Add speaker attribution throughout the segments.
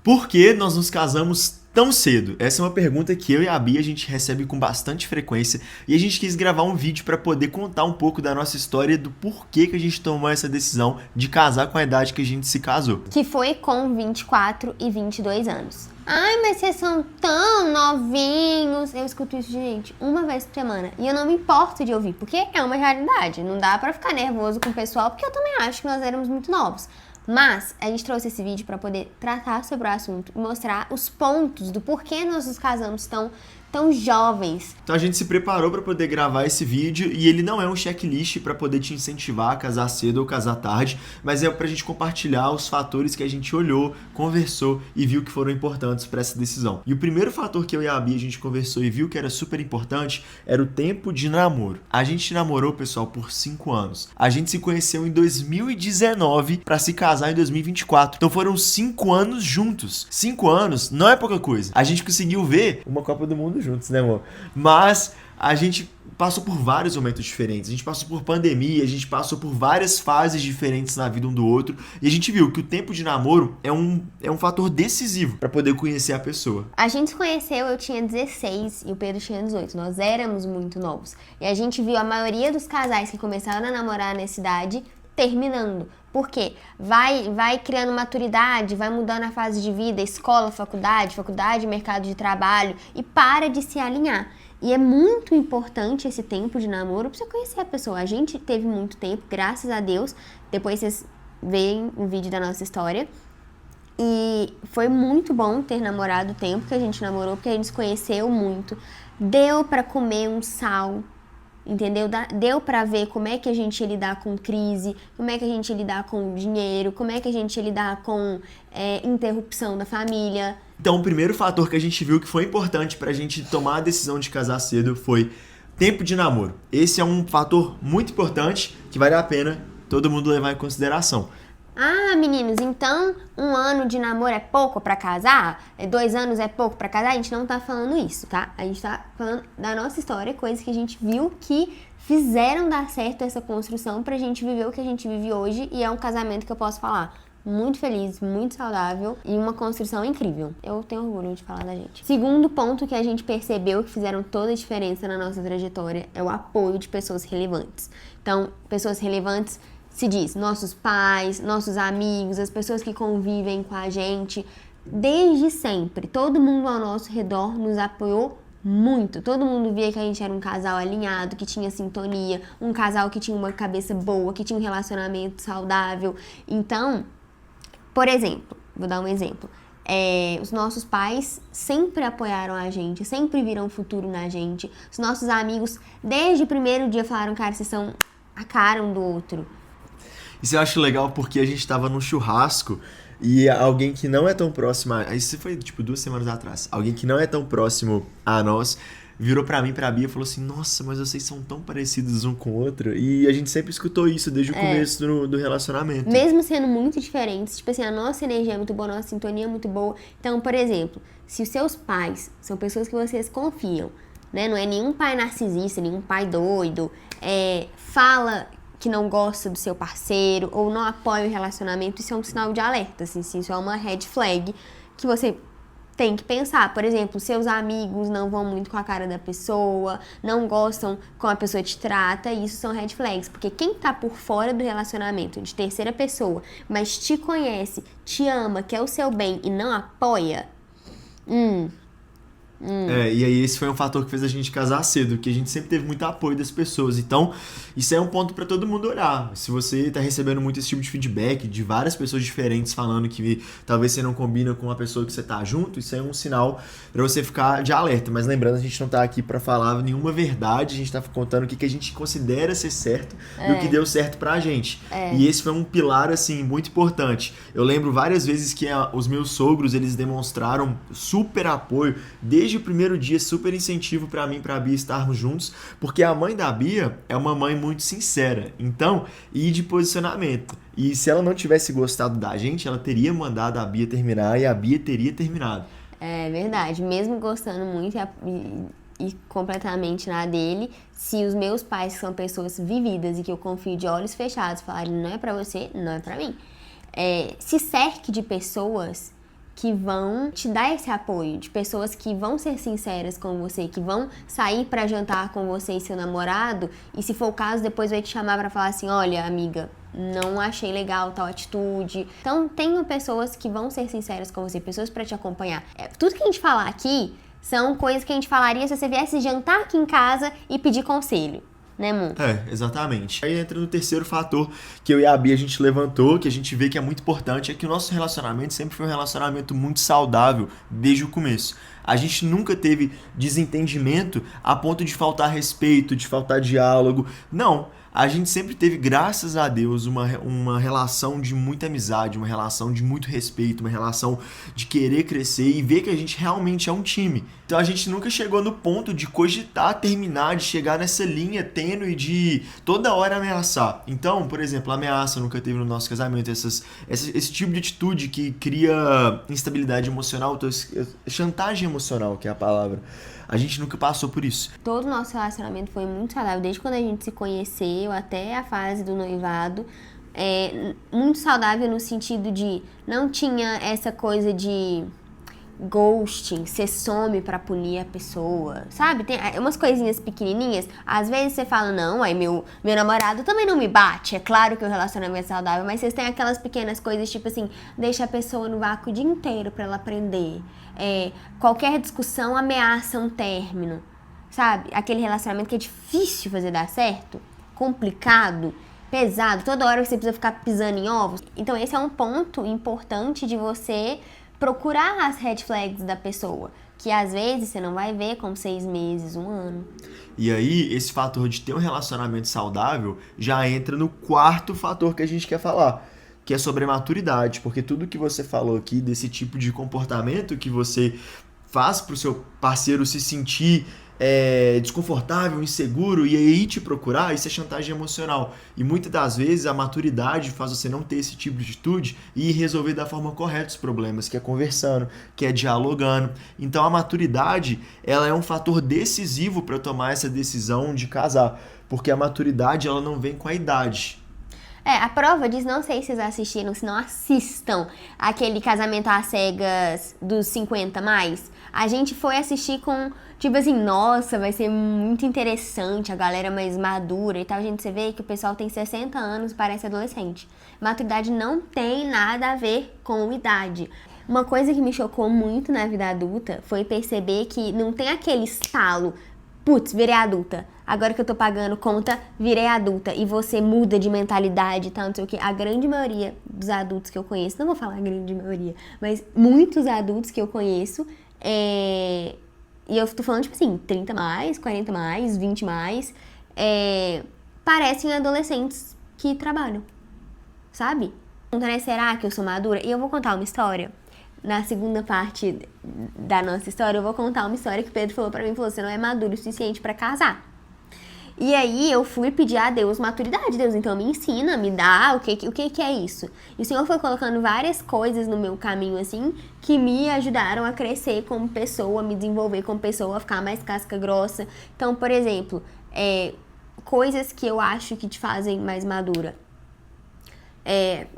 Speaker 1: Por que nós nos casamos tão cedo? Essa é uma pergunta que eu e a Bia a gente recebe com bastante frequência e a gente quis gravar um vídeo para poder contar um pouco da nossa história do porquê que a gente tomou essa decisão de casar com a idade que a gente se casou.
Speaker 2: Que foi com 24 e 22 anos. Ai, mas vocês são tão novinhos. Eu escuto isso, gente, uma vez por semana. E eu não me importo de ouvir, porque é uma realidade. Não dá pra ficar nervoso com o pessoal, porque eu também acho que nós éramos muito novos. Mas a gente trouxe esse vídeo para poder tratar sobre o assunto e mostrar os pontos do porquê nós nos casamos tão jovens.
Speaker 1: Então a gente se preparou para poder gravar esse vídeo e ele não é um checklist para poder te incentivar a casar cedo ou casar tarde, mas é pra gente compartilhar os fatores que a gente olhou, conversou e viu que foram importantes para essa decisão. E o primeiro fator que eu e a Bia a gente conversou e viu que era super importante era o tempo de namoro. A gente namorou, pessoal, por 5 anos. A gente se conheceu em 2019 para se casar em 2024. Então foram 5 anos juntos. 5 anos não é pouca coisa. A gente conseguiu ver uma Copa do Mundo juntos, né, amor? Mas a gente passou por vários momentos diferentes. A gente passou por pandemia, a gente passou por várias fases diferentes na vida um do outro. E a gente viu que o tempo de namoro é um fator decisivo para poder conhecer a pessoa.
Speaker 2: A gente se conheceu, eu tinha 16 e o Pedro tinha 18. Nós éramos muito novos. E a gente viu a maioria dos casais que começaram a namorar nessa idade terminando. Por quê? Vai criando maturidade, vai mudando a fase de vida, escola, faculdade, mercado de trabalho e para de se alinhar. E é muito importante esse tempo de namoro para você conhecer a pessoa. A gente teve muito tempo, graças a Deus. Depois vocês veem um vídeo da nossa história. E foi muito bom ter namorado o tempo que a gente namorou, porque a gente se conheceu muito. Deu para comer um sal. Entendeu? Deu pra ver como é que a gente ia lidar com crise, como é que a gente ia lidar com dinheiro, como é que a gente ia lidar com interrupção da família.
Speaker 1: Então, o primeiro fator que a gente viu que foi importante pra gente tomar a decisão de casar cedo foi tempo de namoro. Esse é um fator muito importante que vale a pena todo mundo levar em consideração.
Speaker 2: Ah, meninos, então 1 ano de namoro é pouco pra casar? 2 anos é pouco pra casar? A gente não tá falando isso, tá? A gente tá falando da nossa história, coisas que a gente viu que fizeram dar certo essa construção pra gente viver o que a gente vive hoje. E é um casamento que eu posso falar muito feliz, muito saudável e uma construção incrível. Eu tenho orgulho de falar da gente. Segundo ponto que a gente percebeu que fizeram toda a diferença na nossa trajetória é o apoio de pessoas relevantes. Então, pessoas relevantes se diz nossos pais, nossos amigos, as pessoas que convivem com a gente, desde sempre. Todo mundo ao nosso redor nos apoiou muito. Todo mundo via que a gente era um casal alinhado, que tinha sintonia, um casal que tinha uma cabeça boa, que tinha um relacionamento saudável. Então, por exemplo, vou dar um exemplo. Os nossos pais sempre apoiaram a gente, sempre viram o futuro na gente. Os nossos amigos, desde o primeiro dia, falaram, cara, vocês são a cara um do outro.
Speaker 1: Isso eu acho legal porque a gente tava num churrasco e alguém que não é tão próximo isso foi tipo 2 semanas atrás. Alguém que não é tão próximo a nós virou pra mim, pra Bia e falou assim: nossa, mas vocês são tão parecidos um com o outro. E a gente sempre escutou isso desde o começo do relacionamento.
Speaker 2: Mesmo sendo muito diferentes, tipo assim, a nossa energia é muito boa, a nossa sintonia é muito boa. Então, por exemplo, se os seus pais são pessoas que vocês confiam, né? Não é nenhum pai narcisista, nenhum pai doido, fala que não gosta do seu parceiro ou não apoia o relacionamento, isso é um sinal de alerta, assim, isso é uma red flag que você tem que pensar. Por exemplo, seus amigos não vão muito com a cara da pessoa, não gostam como a pessoa te trata, isso são red flags, porque quem tá por fora do relacionamento de terceira pessoa, mas te conhece, te ama, quer o seu bem e não apoia,
Speaker 1: E aí esse foi um fator que fez a gente casar cedo, que a gente sempre teve muito apoio das pessoas. Então, isso é um ponto pra todo mundo olhar. Se você tá recebendo muito esse tipo de feedback de várias pessoas diferentes falando que talvez você não combina com a pessoa que você tá junto, isso é um sinal pra você ficar de alerta. Mas lembrando, a gente não tá aqui pra falar nenhuma verdade, a gente tá contando o que a gente considera ser certo e o que deu certo pra gente. E esse foi um pilar, assim, muito importante. Eu lembro várias vezes que os meus sogros, eles demonstraram super apoio desde o primeiro dia, super incentivo pra mim e pra Bia estarmos juntos, porque a mãe da Bia é uma mãe muito sincera, então, e de posicionamento. E se ela não tivesse gostado da gente, ela teria mandado a Bia terminar e a Bia teria terminado.
Speaker 2: É verdade, mesmo gostando muito e completamente na dele, se os meus pais, que são pessoas vividas e que eu confio de olhos fechados, falarem não é pra você, não é pra mim. Se cerque de pessoas que vão te dar esse apoio, de pessoas que vão ser sinceras com você, que vão sair pra jantar com você e seu namorado, e se for o caso, depois vai te chamar pra falar assim, olha, amiga, não achei legal tal atitude. Então, tenha pessoas que vão ser sinceras com você, pessoas pra te acompanhar. Tudo que a gente falar aqui são coisas que a gente falaria se você viesse jantar aqui em casa e pedir conselho. Né, Mu?
Speaker 1: Exatamente. Aí entra no terceiro fator que eu e a Bia a gente levantou, que a gente vê que é muito importante, é que o nosso relacionamento sempre foi um relacionamento muito saudável desde o começo. A gente nunca teve desentendimento a ponto de faltar respeito, de faltar diálogo. Não. A gente sempre teve, graças a Deus, uma relação de muita amizade, uma relação de muito respeito, uma relação de querer crescer e ver que a gente realmente é um time. Então a gente nunca chegou no ponto de cogitar, terminar, de chegar nessa linha tênue de toda hora ameaçar. Então, por exemplo, ameaça nunca teve no nosso casamento, esse tipo de atitude que cria instabilidade emocional, chantagem emocional, que é a palavra. A gente nunca passou por isso.
Speaker 2: Todo o nosso relacionamento foi muito saudável, desde quando a gente se conheceu até a fase do noivado. Muito saudável no sentido de não tinha essa coisa de ghosting, você some pra punir a pessoa, sabe? Tem umas coisinhas pequenininhas. Às vezes você fala, não, aí meu namorado também não me bate. É claro que o relacionamento é saudável, mas vocês têm aquelas pequenas coisas, tipo assim, deixa a pessoa no vácuo o dia inteiro pra ela aprender. Qualquer discussão ameaça um término, sabe? Aquele relacionamento que é difícil fazer dar certo, complicado, pesado, toda hora você precisa ficar pisando em ovos. Então esse é um ponto importante de você procurar as red flags da pessoa, que às vezes você não vai ver com 6 meses, 1 ano.
Speaker 1: E aí, esse fator de ter um relacionamento saudável já entra no quarto fator que a gente quer falar, que é sobre a maturidade, porque tudo que você falou aqui desse tipo de comportamento que você faz pro seu parceiro se sentir desconfortável, inseguro e aí te procurar, isso é chantagem emocional. E muitas das vezes a maturidade faz você não ter esse tipo de atitude e resolver da forma correta os problemas, que é conversando, que é dialogando. Então a maturidade, ela é um fator decisivo para tomar essa decisão de casar, porque a maturidade ela não vem com a idade.
Speaker 2: A prova disso, não sei se vocês assistiram, se não assistam aquele Casamento às Cegas dos 50 mais. A gente foi assistir com, tipo assim, nossa, vai ser muito interessante, a galera mais madura e tal. Gente, você vê que o pessoal tem 60 anos, parece adolescente. Maturidade não tem nada a ver com idade. Uma coisa que me chocou muito na vida adulta foi perceber que não tem aquele estalo, putz, virei adulta. Agora que eu tô pagando conta, virei adulta. E você muda de mentalidade e tal, não sei o que. A grande maioria dos adultos que eu conheço, não vou falar a grande maioria, mas muitos adultos que eu conheço, e eu tô falando, tipo assim, 30 mais, 40 mais, 20 mais, parecem adolescentes que trabalham, sabe? Né, será que eu sou madura? E eu vou contar uma história. Na segunda parte da nossa história, eu vou contar uma história que o Pedro falou pra mim, falou, você não é maduro o suficiente pra casar. E aí eu fui pedir a Deus maturidade. Deus, então me ensina, me dá, o que é isso? E o Senhor foi colocando várias coisas no meu caminho, assim, que me ajudaram a crescer como pessoa, me desenvolver como pessoa, a ficar mais casca grossa. Então, por exemplo, coisas que eu acho que te fazem mais madura.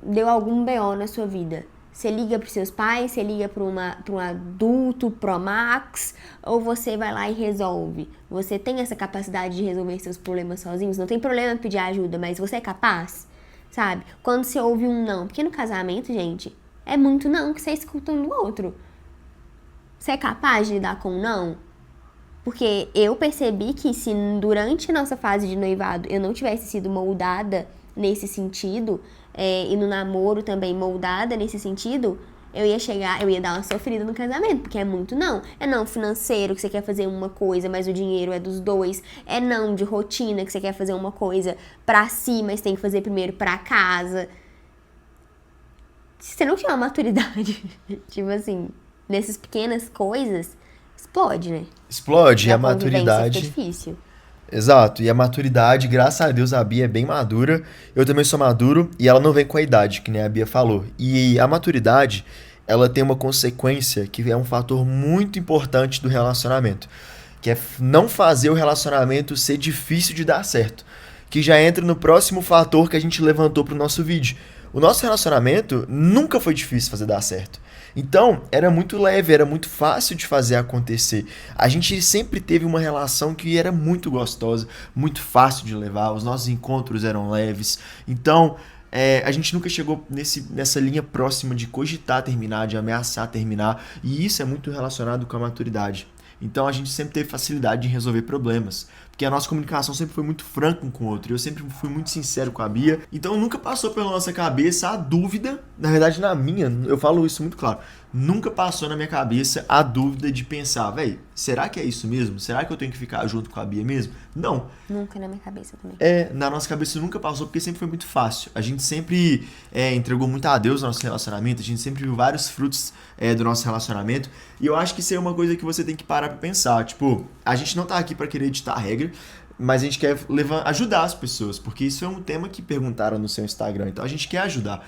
Speaker 2: Deu algum BO na sua vida. Você liga para os seus pais, você liga para um adulto, pro Max, ou você vai lá e resolve? Você tem essa capacidade de resolver seus problemas sozinhos? Não tem problema pedir ajuda, mas você é capaz? Sabe? Quando você ouve um não, porque no casamento, gente, é muito não que você escuta um do outro. Você é capaz de lidar com um não? Porque eu percebi que se durante a nossa fase de noivado eu não tivesse sido moldada nesse sentido, e no namoro também moldada nesse sentido, eu ia dar uma sofrida no casamento, porque é muito não. É não financeiro, que você quer fazer uma coisa, mas o dinheiro é dos dois. É não de rotina, que você quer fazer uma coisa pra si, mas tem que fazer primeiro pra casa. Se você não tiver uma maturidade, tipo assim, nessas pequenas coisas, explode, né?
Speaker 1: Explode, e a
Speaker 2: maturidade fica difícil.
Speaker 1: Exato, e a maturidade, graças a Deus, a Bia é bem madura, eu também sou maduro, e ela não vem com a idade, que nem a Bia falou. E a maturidade, ela tem uma consequência que é um fator muito importante do relacionamento, que é não fazer o relacionamento ser difícil de dar certo, que já entra no próximo fator que a gente levantou pro nosso vídeo. O nosso relacionamento nunca foi difícil fazer dar certo. Então, era muito leve, era muito fácil de fazer acontecer. A gente sempre teve uma relação que era muito gostosa, muito fácil de levar, os nossos encontros eram leves. Então, a gente nunca chegou nessa linha próxima de cogitar terminar, de ameaçar terminar, e isso é muito relacionado com a maturidade. Então a gente sempre teve facilidade em resolver problemas, porque a nossa comunicação sempre foi muito franca um com o outro, e eu sempre fui muito sincero com a Bia, então nunca passou pela nossa cabeça a dúvida, na verdade na minha, eu falo isso muito claro, nunca passou na minha cabeça a dúvida de pensar, véi, será que é isso mesmo? Será que eu tenho que ficar junto com a Bia mesmo? Não.
Speaker 2: Nunca na minha cabeça também.
Speaker 1: Na nossa cabeça nunca passou, porque sempre foi muito fácil. A gente sempre entregou muito a Deus no nosso relacionamento, a gente sempre viu vários frutos do nosso relacionamento, e eu acho que isso é uma coisa que você tem que parar pra pensar. Tipo, a gente não tá aqui pra querer editar a regra, mas a gente quer ajudar as pessoas, porque isso é um tema que perguntaram no seu Instagram, então a gente quer ajudar.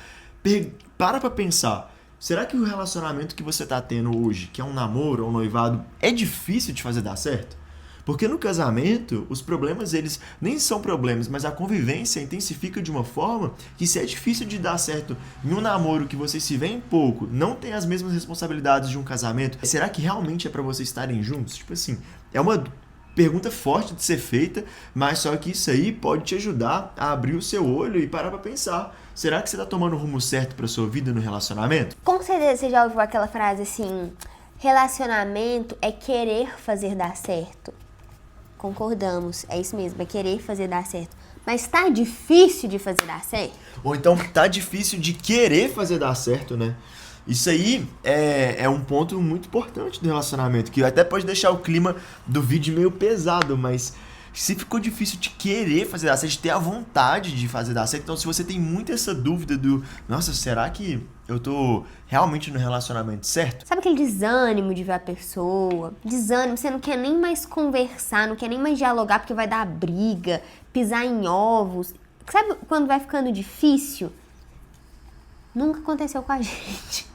Speaker 1: Para pra pensar. Será que o relacionamento que você tá tendo hoje, que é um namoro ou um noivado, é difícil de fazer dar certo? Porque no casamento, os problemas, eles nem são problemas, mas a convivência intensifica de uma forma que se é difícil de dar certo em um namoro que vocês se veem pouco, não tem as mesmas responsabilidades de um casamento, será que realmente é pra vocês estarem juntos? Tipo assim, é uma pergunta forte de ser feita, mas só que isso aí pode te ajudar a abrir o seu olho e parar pra pensar. Será que você tá tomando o rumo certo pra sua vida no relacionamento?
Speaker 2: Com certeza você já ouviu aquela frase assim, relacionamento é querer fazer dar certo. Concordamos, é isso mesmo, é querer fazer dar certo. Mas tá difícil de fazer dar certo?
Speaker 1: Ou então tá difícil de querer fazer dar certo, né? Isso aí é um ponto muito importante do relacionamento, que até pode deixar o clima do vídeo meio pesado, mas se ficou difícil de querer fazer dar certo, de ter a vontade de fazer dar certo, então se você tem muito essa dúvida do, nossa, será que eu tô realmente no relacionamento certo?
Speaker 2: Sabe aquele desânimo de ver a pessoa? Desânimo, você não quer nem mais conversar, não quer nem mais dialogar porque vai dar briga, pisar em ovos. Sabe quando vai ficando difícil? Nunca aconteceu com a gente.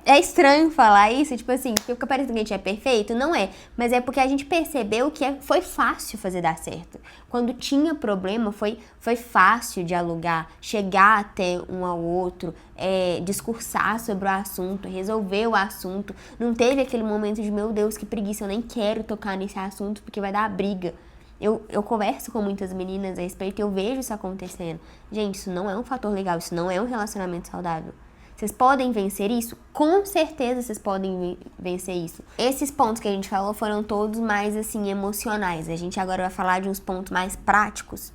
Speaker 2: É estranho falar isso, tipo assim, porque parece que a gente é perfeito, não é, mas é porque a gente percebeu que foi fácil fazer dar certo. Quando tinha problema, foi fácil dialogar, chegar até um ao outro, discursar sobre o assunto, resolver o assunto. Não teve aquele momento de, meu Deus, que preguiça, eu nem quero tocar nesse assunto porque vai dar briga. Eu converso com muitas meninas a respeito e eu vejo isso acontecendo. Gente, isso não é um fator legal, isso não é um relacionamento saudável. Vocês podem vencer isso? Com certeza vocês podem vencer isso. Esses pontos que a gente falou foram todos mais, assim, emocionais. A gente agora vai falar de uns pontos mais práticos.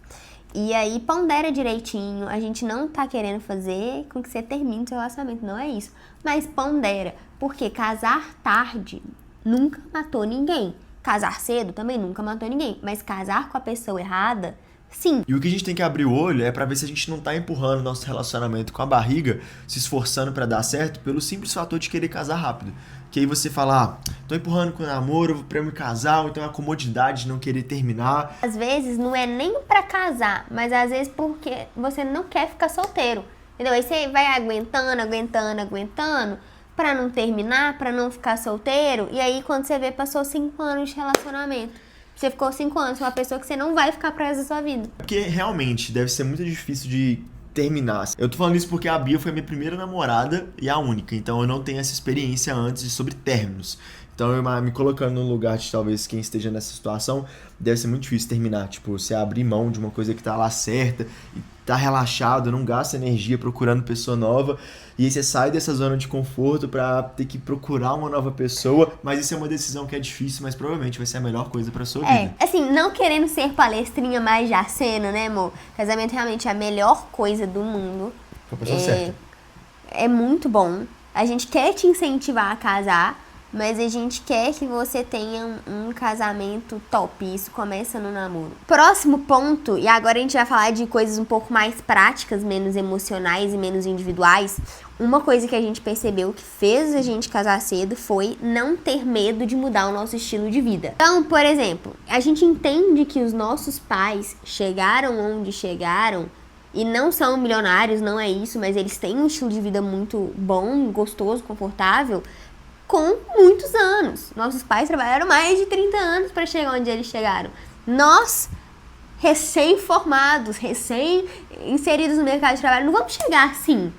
Speaker 2: E aí, pondera direitinho. A gente não tá querendo fazer com que você termine o seu relacionamento, não é isso. Mas pondera, porque casar tarde nunca matou ninguém. Casar cedo também nunca matou ninguém. Mas casar com a pessoa errada, sim.
Speaker 1: E o que a gente tem que abrir o olho é pra ver se a gente não tá empurrando o nosso relacionamento com a barriga, se esforçando pra dar certo, pelo simples fator de querer casar rápido. Que aí você fala, tô empurrando com o namoro pra me casar, ou então a comodidade de não querer terminar.
Speaker 2: Às vezes não é nem pra casar, mas às vezes porque você não quer ficar solteiro. Entendeu? Aí você vai aguentando, pra não terminar, pra não ficar solteiro. E aí quando você vê, passou 5 anos de relacionamento. Você ficou 5 anos com uma pessoa que você não vai ficar pro resto da sua vida.
Speaker 1: Porque realmente deve ser muito difícil de terminar. Eu tô falando isso porque a Bia foi a minha primeira namorada e a única. Então eu não tenho essa experiência antes sobre términos. Então eu me colocando no lugar de talvez quem esteja nessa situação, deve ser muito difícil terminar. Tipo, você abrir mão de uma coisa que tá lá certa e tá relaxado, não gasta energia procurando pessoa nova. E aí você sai dessa zona de conforto pra ter que procurar uma nova pessoa. Mas isso é uma decisão que é difícil, mas provavelmente vai ser a melhor coisa pra sua vida.
Speaker 2: Assim, não querendo ser palestrinha mais de acena, né, amor? Casamento realmente é a melhor coisa do mundo.
Speaker 1: Com a pessoa certa.
Speaker 2: É muito bom. A gente quer te incentivar a casar, mas a gente quer que você tenha um casamento top. Isso começa no namoro. Próximo ponto, e agora a gente vai falar de coisas um pouco mais práticas, menos emocionais e menos individuais. Uma coisa que a gente percebeu que fez a gente casar cedo foi não ter medo de mudar o nosso estilo de vida. Então, por exemplo, a gente entende que os nossos pais chegaram onde chegaram e não são milionários, não é isso, mas eles têm um estilo de vida muito bom, gostoso, confortável, com muitos anos. Nossos pais trabalharam mais de 30 anos para chegar onde eles chegaram. Nós, recém-formados, recém-inseridos no mercado de trabalho, não vamos chegar assim,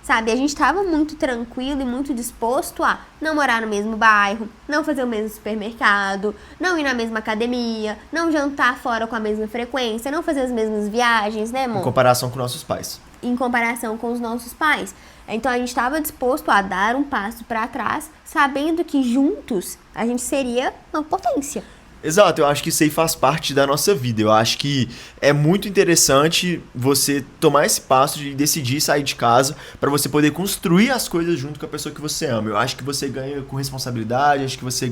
Speaker 2: sabe? A gente tava muito tranquilo e muito disposto a não morar no mesmo bairro, não fazer o mesmo supermercado, não ir na mesma academia, não jantar fora com a mesma frequência, não fazer as mesmas viagens, né, amor?
Speaker 1: Em comparação com nossos pais.
Speaker 2: Em comparação com os nossos pais. Então a gente estava disposto a dar um passo para trás, sabendo que juntos a gente seria uma potência.
Speaker 1: Exato, eu acho que isso aí faz parte da nossa vida. Eu acho que é muito interessante você tomar esse passo de decidir sair de casa para você poder construir as coisas junto com a pessoa que você ama. Eu acho que você ganha com responsabilidade, acho que você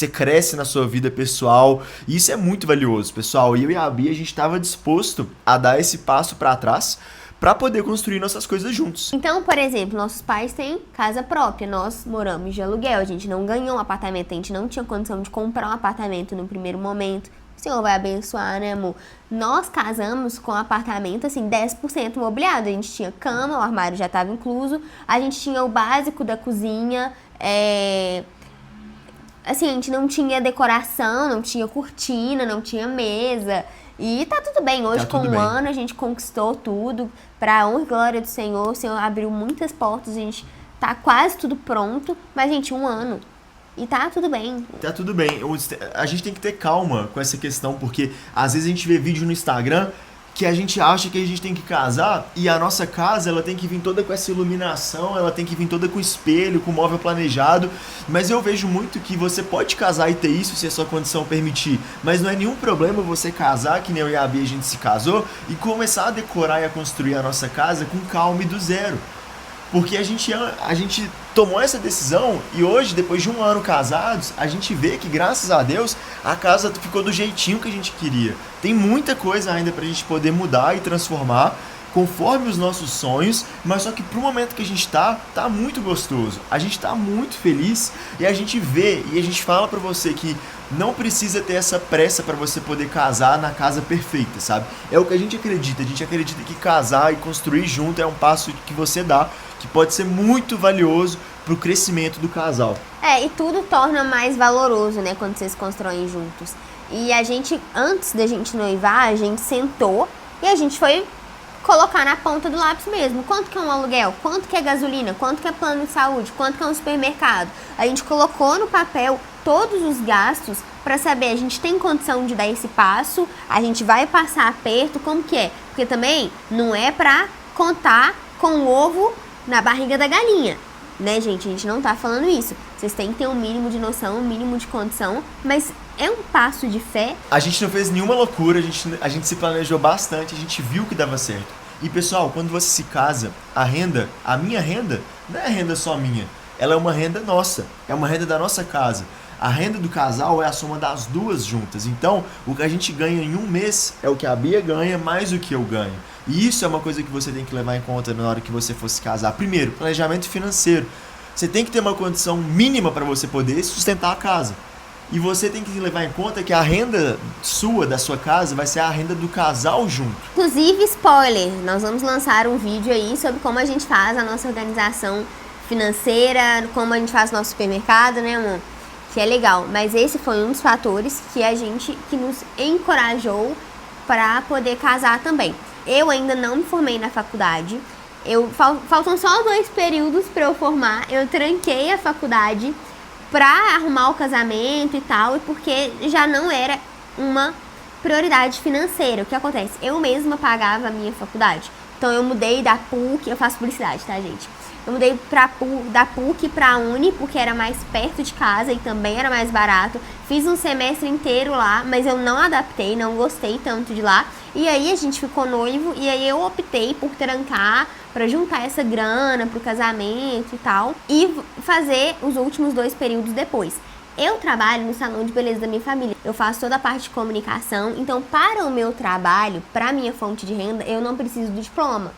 Speaker 1: cresce na sua vida pessoal. E isso é muito valioso, pessoal. E eu e a Bia, a gente estava disposto a dar esse passo para trás para poder construir nossas coisas juntos.
Speaker 2: Então, por exemplo, nossos pais têm casa própria, nós moramos de aluguel, a gente não ganhou um apartamento, a gente não tinha condição de comprar um apartamento no primeiro momento. O Senhor vai abençoar, né, amor? Nós casamos com um apartamento, assim, 10% mobiliado. A gente tinha cama, o armário já estava incluso, a gente tinha o básico da cozinha, assim, a gente não tinha decoração, não tinha cortina, não tinha mesa. E tá tudo bem, hoje com um ano a gente conquistou tudo, pra honra e glória do Senhor, o Senhor abriu muitas portas, a gente tá quase tudo pronto, mas gente, um ano, e tá tudo bem.
Speaker 1: Tá tudo bem, a gente tem que ter calma com essa questão, porque às vezes a gente vê vídeo no Instagram que a gente acha que a gente tem que casar e a nossa casa ela tem que vir toda com essa iluminação, ela tem que vir toda com espelho, com móvel planejado, mas eu vejo muito que você pode casar e ter isso se a sua condição permitir, mas não é nenhum problema você casar, que nem eu e a Bia a gente se casou, e começar a decorar e a construir a nossa casa com calma e do zero. Porque a gente tomou essa decisão e hoje, depois de um ano casados, a gente vê que, graças a Deus, a casa ficou do jeitinho que a gente queria. Tem muita coisa ainda pra gente poder mudar e transformar conforme os nossos sonhos, mas só que pro momento que a gente tá muito gostoso. A gente tá muito feliz e a gente vê e a gente fala pra você que não precisa ter essa pressa pra você poder casar na casa perfeita, sabe? É o que a gente acredita que casar e construir junto é um passo que você dá, que pode ser muito valioso pro crescimento do casal.
Speaker 2: E tudo torna mais valoroso, né, quando vocês constroem juntos. E a gente, antes da gente noivar, a gente sentou e a gente foi colocar na ponta do lápis mesmo. Quanto que é um aluguel? Quanto que é gasolina? Quanto que é plano de saúde? Quanto que é um supermercado? A gente colocou no papel todos os gastos para saber, a gente tem condição de dar esse passo, a gente vai passar aperto, como que é? Porque também não é pra contar com o ovo na barriga da galinha, né, gente? A gente não tá falando isso. Vocês têm que ter um mínimo de noção, um mínimo de condição, mas é um passo de fé.
Speaker 1: A gente não fez nenhuma loucura, a gente se planejou bastante, a gente viu que dava certo. E pessoal, quando você se casa, a minha renda, não é a renda só minha, ela é uma renda nossa, é uma renda da nossa casa. A renda do casal é a soma das duas juntas. Então, o que a gente ganha em um mês é o que a Bia ganha mais o que eu ganho. E isso é uma coisa que você tem que levar em conta na hora que você for se casar. Primeiro, planejamento financeiro. Você tem que ter uma condição mínima para você poder sustentar a casa. E você tem que levar em conta que a renda sua, da sua casa, vai ser a renda do casal junto.
Speaker 2: Inclusive, spoiler, nós vamos lançar um vídeo aí sobre como a gente faz a nossa organização financeira, como a gente faz o nosso supermercado, né, amor? Que é legal. Mas esse foi um dos fatores que nos encorajou para poder casar também. Eu ainda não me formei na faculdade. Faltam só 2 períodos para eu formar. Eu tranquei a faculdade para arrumar o casamento e tal, e porque já não era uma prioridade financeira. O que acontece? Eu mesma pagava a minha faculdade. Então eu mudei da PUC, eu faço publicidade, tá, gente? Eu mudei da PUC pra Uni, porque era mais perto de casa e também era mais barato. Fiz um semestre inteiro lá, mas eu não adaptei, não gostei tanto de lá. E aí a gente ficou noivo, e aí eu optei por trancar, pra juntar essa grana pro casamento e tal, e fazer os últimos 2 períodos depois. Eu trabalho no salão de beleza da minha família. Eu faço toda a parte de comunicação, então para o meu trabalho, pra minha fonte de renda, eu não preciso do diploma.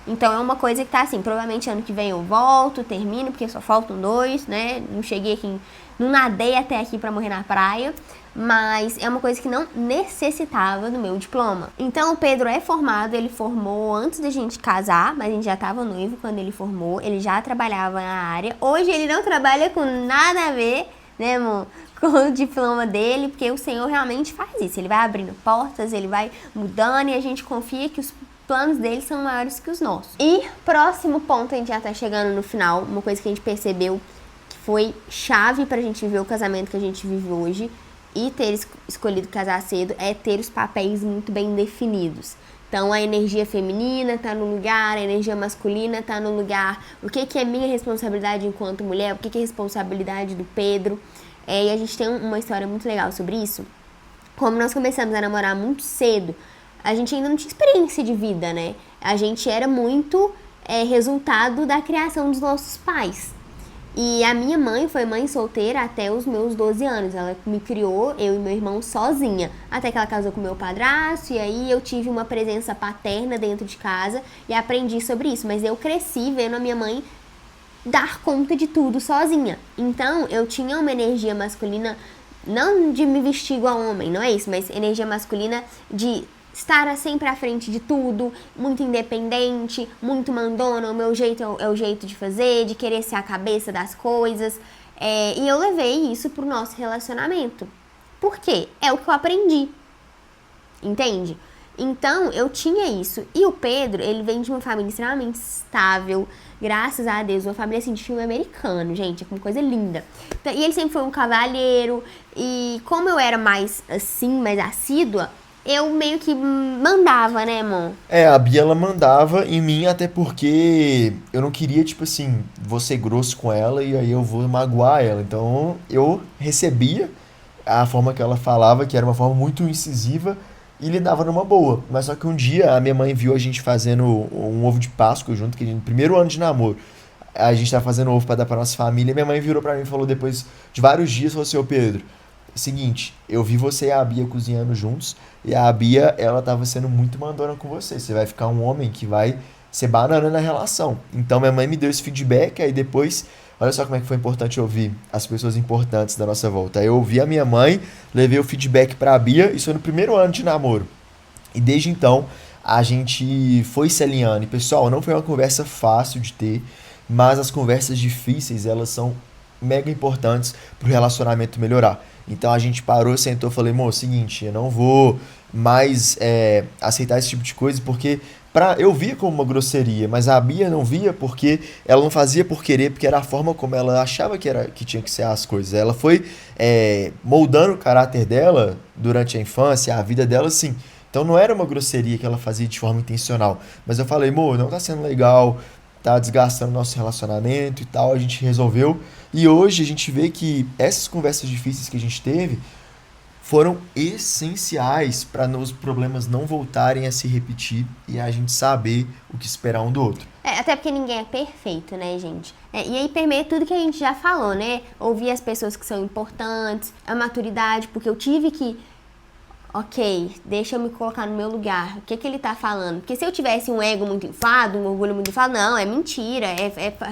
Speaker 2: Então é uma coisa que tá assim, provavelmente ano que vem eu volto, termino, porque só faltam 2, né? Não cheguei aqui, não nadei até aqui pra morrer na praia, mas é uma coisa que não necessitava do meu diploma. Então o Pedro é formado, ele formou antes da gente casar, mas a gente já tava noivo quando ele formou, ele já trabalhava na área. Hoje ele não trabalha com nada a ver, né, amor, com o diploma dele, porque o Senhor realmente faz isso. Ele vai abrindo portas, ele vai mudando, e a gente confia que os planos deles são maiores que os nossos. E próximo ponto, a gente já tá chegando no final, uma coisa que a gente percebeu que foi chave pra gente viver o casamento que a gente vive hoje e ter escolhido casar cedo é ter os papéis muito bem definidos. Então, a energia feminina tá no lugar, a energia masculina tá no lugar. O que é minha responsabilidade enquanto mulher? O que é responsabilidade do Pedro? E a gente tem uma história muito legal sobre isso. Como nós começamos a namorar muito cedo, a gente ainda não tinha experiência de vida, né? A gente era muito resultado da criação dos nossos pais. E a minha mãe foi mãe solteira até os meus 12 anos. Ela me criou, eu e meu irmão, sozinha. Até que ela casou com meu padrasto, e aí eu tive uma presença paterna dentro de casa e aprendi sobre isso. Mas eu cresci vendo a minha mãe dar conta de tudo sozinha. Então, eu tinha uma energia masculina, não de me vestir igual homem, não é isso, mas energia masculina de estar sempre à frente de tudo, muito independente, muito mandona, o meu jeito é o jeito de fazer, de querer ser a cabeça das coisas. E eu levei isso pro nosso relacionamento. Por quê? É o que eu aprendi. Entende? Então, eu tinha isso. E o Pedro, ele vem de uma família extremamente estável, graças a Deus, uma família assim de filme americano, gente, é uma coisa linda. Então, e ele sempre foi um cavalheiro, e como eu era mais assim, mais assídua, eu meio que mandava, né, amor?
Speaker 3: A Bia, ela mandava em mim, até porque eu não queria, tipo assim, vou ser grosso com ela e aí eu vou magoar ela. Então, eu recebia a forma que ela falava, que era uma forma muito incisiva, e lidava numa boa. Mas só que um dia a minha mãe viu a gente fazendo um ovo de Páscoa junto, que no primeiro ano de namoro, a gente tava fazendo ovo pra dar pra nossa família, e minha mãe virou pra mim e falou depois de vários dias, falou assim: ô Pedro, seguinte, eu vi você e a Bia cozinhando juntos, e a Bia, ela tava sendo muito mandona com você. Você vai ficar um homem que vai ser banana na relação. Então minha mãe me deu esse feedback, aí depois, olha só como é que foi importante ouvir as pessoas importantes da nossa volta. Aí eu ouvi a minha mãe, levei o feedback pra Bia, isso foi no primeiro ano de namoro. E desde então, a gente foi se alinhando. E pessoal, não foi uma conversa fácil de ter, mas as conversas difíceis, elas são mega importantes pro relacionamento melhorar. Então a gente parou, sentou, falei: moço, seguinte, eu não vou mais aceitar esse tipo de coisa, porque eu via como uma grosseria, mas a Bia não via, porque ela não fazia por querer, porque era a forma como ela achava que tinha que ser as coisas. Ela foi moldando o caráter dela durante a infância, a vida dela, assim. Então não era uma grosseria que ela fazia de forma intencional. Mas eu falei: amor, não tá sendo legal, tá desgastando nosso relacionamento e tal. A gente resolveu. E hoje a gente vê que essas conversas difíceis que a gente teve foram essenciais para os problemas não voltarem a se repetir e a gente saber o que esperar um do outro.
Speaker 2: Até porque ninguém é perfeito, né, gente? E aí permeia tudo que a gente já falou, né? Ouvir as pessoas que são importantes, a maturidade, porque eu tive que... Ok, deixa eu me colocar no meu lugar. O que ele tá falando? Porque se eu tivesse um ego muito inflado, um orgulho muito inflado, não, é mentira,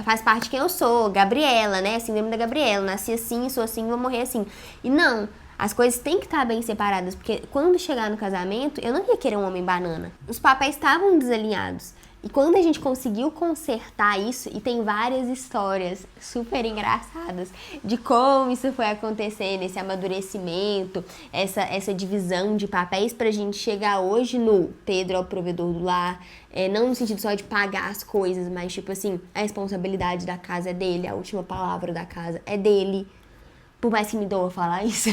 Speaker 2: faz parte de quem eu sou. Gabriela, né? Síndrome da Gabriela. Nasci assim, sou assim, vou morrer assim. E não, as coisas têm que estar bem separadas, porque quando chegar no casamento, eu não ia querer um homem banana. Os papéis estavam desalinhados. E quando a gente conseguiu consertar isso, e tem várias histórias super engraçadas de como isso foi acontecendo, esse amadurecimento, essa divisão de papéis pra gente chegar hoje no Pedro é o provedor do lar, não no sentido só de pagar as coisas, mas tipo assim, a responsabilidade da casa é dele, a última palavra da casa é dele, por mais que me doa falar isso.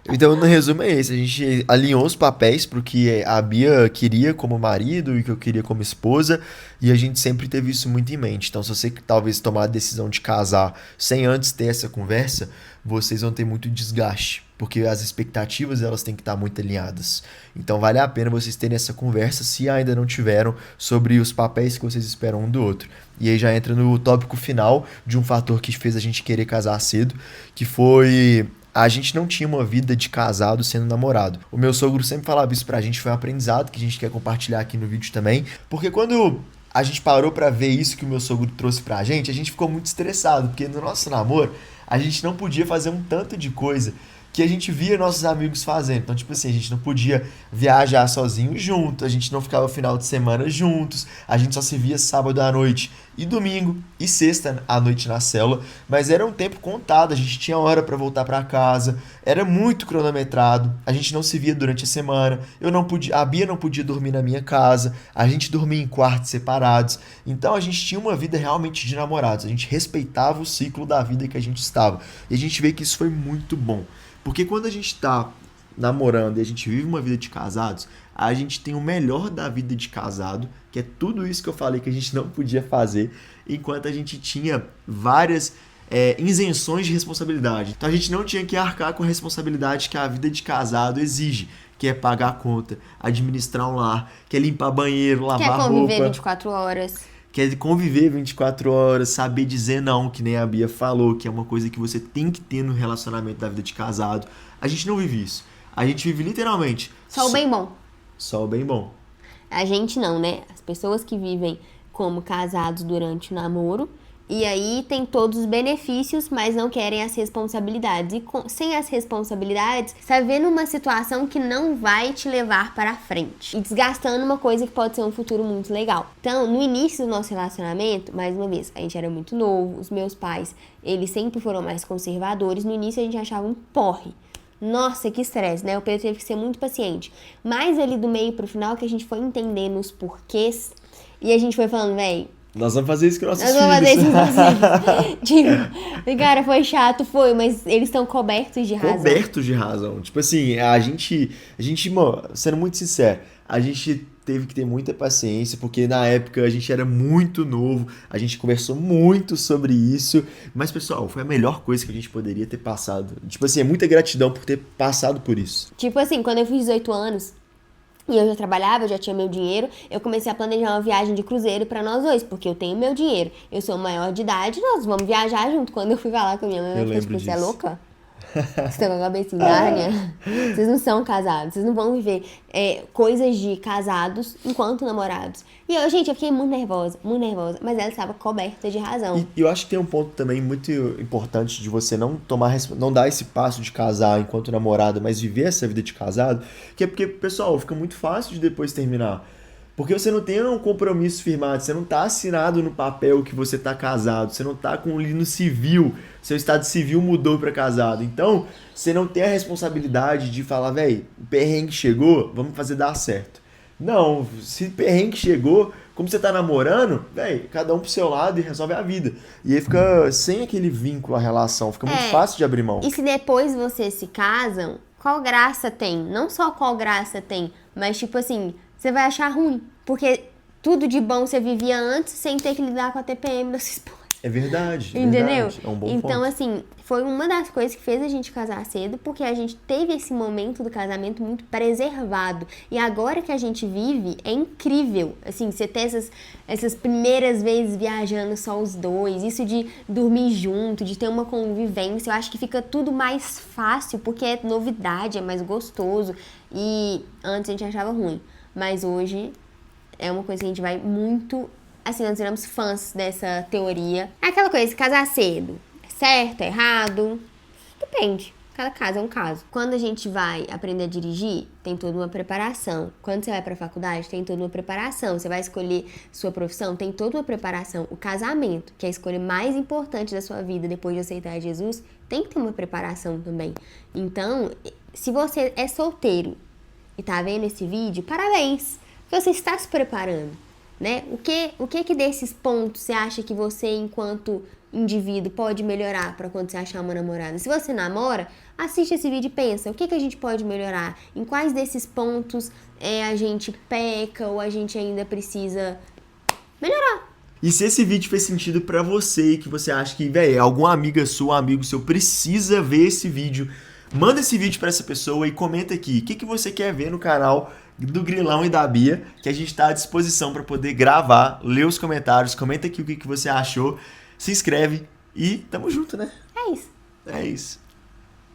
Speaker 3: Então, no resumo é esse, a gente alinhou os papéis pro que a Bia queria como marido e que eu queria como esposa, e a gente sempre teve isso muito em mente. Então, se você talvez tomar a decisão de casar sem antes ter essa conversa, vocês vão ter muito desgaste, porque as expectativas elas têm que estar muito alinhadas. Então, vale a pena vocês terem essa conversa, se ainda não tiveram, sobre os papéis que vocês esperam um do outro. E aí já entra no tópico final de um fator que fez a gente querer casar cedo, que foi... a gente não tinha uma vida de casado sendo namorado. O meu sogro sempre falava isso pra gente, foi um aprendizado que a gente quer compartilhar aqui no vídeo também. Porque quando a gente parou pra ver isso que o meu sogro trouxe pra gente ficou muito estressado. Porque no nosso namoro, a gente não podia fazer um tanto de coisa que a gente via nossos amigos fazendo. Então, tipo assim, a gente não podia viajar sozinho junto, a gente não ficava final de semana juntos, a gente só se via sábado à noite e domingo e sexta à noite na célula, mas era um tempo contado, a gente tinha hora para voltar para casa, era muito cronometrado, a gente não se via durante a semana, a Bia não podia dormir na minha casa, a gente dormia em quartos separados, então a gente tinha uma vida realmente de namorados, a gente respeitava o ciclo da vida que a gente estava, e a gente vê que isso foi muito bom, porque quando a gente está namorando e a gente vive uma vida de casados, a gente tem o melhor da vida de casado, que é tudo isso que eu falei que a gente não podia fazer, enquanto a gente tinha várias isenções de responsabilidade. Então a gente não tinha que arcar com a responsabilidade que a vida de casado exige, que é pagar a conta, administrar um lar, que é limpar banheiro, lavar roupa.
Speaker 2: Quer conviver 24 horas.
Speaker 3: Quer conviver 24 horas, saber dizer não, que nem a Bia falou, que é uma coisa que você tem que ter no relacionamento da vida de casado. A gente não vive isso. A gente vive literalmente...
Speaker 2: Só o bem bom.
Speaker 3: Só o bem bom.
Speaker 2: A gente não, né? As pessoas que vivem como casados durante o namoro, e aí tem todos os benefícios, mas não querem as responsabilidades. E sem as responsabilidades, você vai vendo uma situação que não vai te levar para frente. E desgastando uma coisa que pode ser um futuro muito legal. Então, no início do nosso relacionamento, mais uma vez, a gente era muito novo, os meus pais, eles sempre foram mais conservadores. No início a gente achava um porre. Nossa, que estresse, né? O Pedro teve que ser muito paciente. Mas ali do meio pro final que a gente foi entendendo os porquês e a gente foi falando, véi,
Speaker 3: nós vamos fazer isso com nossos
Speaker 2: filhos. Nós vamos fazer isso com nossos filhos. Tipo, cara, foi chato, mas eles estão cobertos de razão.
Speaker 3: Cobertos de razão. Tipo assim, a gente, mano, sendo muito sincero, a gente teve que ter muita paciência, porque na época a gente era muito novo, a gente conversou muito sobre isso, mas pessoal, foi a melhor coisa que a gente poderia ter passado. Tipo assim, é muita gratidão por ter passado por isso.
Speaker 2: Tipo assim, quando eu fiz 18 anos e eu já trabalhava, eu já tinha meu dinheiro, eu comecei a planejar uma viagem de cruzeiro pra nós dois, porque eu tenho meu dinheiro, eu sou maior de idade, nós vamos viajar junto. Quando eu fui falar com a minha mãe, eu falei, tipo, você é louca? Vocês estão com a cabeça em Nárnia? Vocês não são casados, vocês não vão viver coisas de casados enquanto namorados. E eu, gente, eu fiquei muito nervosa, mas ela estava coberta de razão.
Speaker 3: E eu acho que tem um ponto também muito importante de você não dar esse passo de casar enquanto namorado, mas viver essa vida de casado, que é porque, pessoal, fica muito fácil de depois terminar. Porque você não tem um compromisso firmado, você não tá assinado no papel que você tá casado, você não tá com no civil, seu estado civil mudou pra casado. Então, você não tem a responsabilidade de falar, velho, o perrengue chegou, vamos fazer dar certo. Não, se o perrengue chegou, como você tá namorando, velho, cada um pro seu lado e resolve a vida. E aí fica sem aquele vínculo, a relação, fica muito fácil de abrir mão.
Speaker 2: E se depois vocês se casam, qual graça tem? Não só qual graça tem, mas tipo assim, você vai achar ruim, porque tudo de bom você vivia antes sem ter que lidar com a TPM da sua esposa.
Speaker 3: É verdade.
Speaker 2: Entendeu?
Speaker 3: Verdade. É um bom
Speaker 2: então,
Speaker 3: ponto.
Speaker 2: assim, foi uma das coisas que fez a gente casar cedo, porque a gente teve esse momento do casamento muito preservado. E agora que a gente vive, é incrível. Assim, você ter essas primeiras vezes viajando só os dois, isso de dormir junto, de ter uma convivência, eu acho que fica tudo mais fácil, porque é novidade, é mais gostoso. E antes a gente achava ruim. Mas hoje é uma coisa que a gente vai muito... Assim, nós viramos fãs dessa teoria. É aquela coisa, casar cedo. É certo, é errado? Depende. Cada caso é um caso. Quando a gente vai aprender a dirigir, tem toda uma preparação. Quando você vai pra faculdade, tem toda uma preparação. Você vai escolher sua profissão, tem toda uma preparação. O casamento, que é a escolha mais importante da sua vida depois de aceitar Jesus, tem que ter uma preparação também. Então, se você é solteiro e tá vendo esse vídeo, parabéns! Porque você está se preparando, né? O que desses pontos você acha que você, enquanto indivíduo, pode melhorar para quando você achar uma namorada? Se você namora, assiste esse vídeo e pensa, o que a gente pode melhorar? Em quais desses pontos a gente peca ou a gente ainda precisa melhorar?
Speaker 3: E se esse vídeo fez sentido pra você e que você acha que, velho, alguma amiga sua, amigo seu precisa ver esse vídeo, manda esse vídeo pra essa pessoa e comenta aqui o que você quer ver no canal do Grilão e da Bia, que a gente tá à disposição pra poder gravar, ler os comentários, comenta aqui o que você achou, se inscreve e tamo junto, né?
Speaker 2: É isso.
Speaker 3: É isso.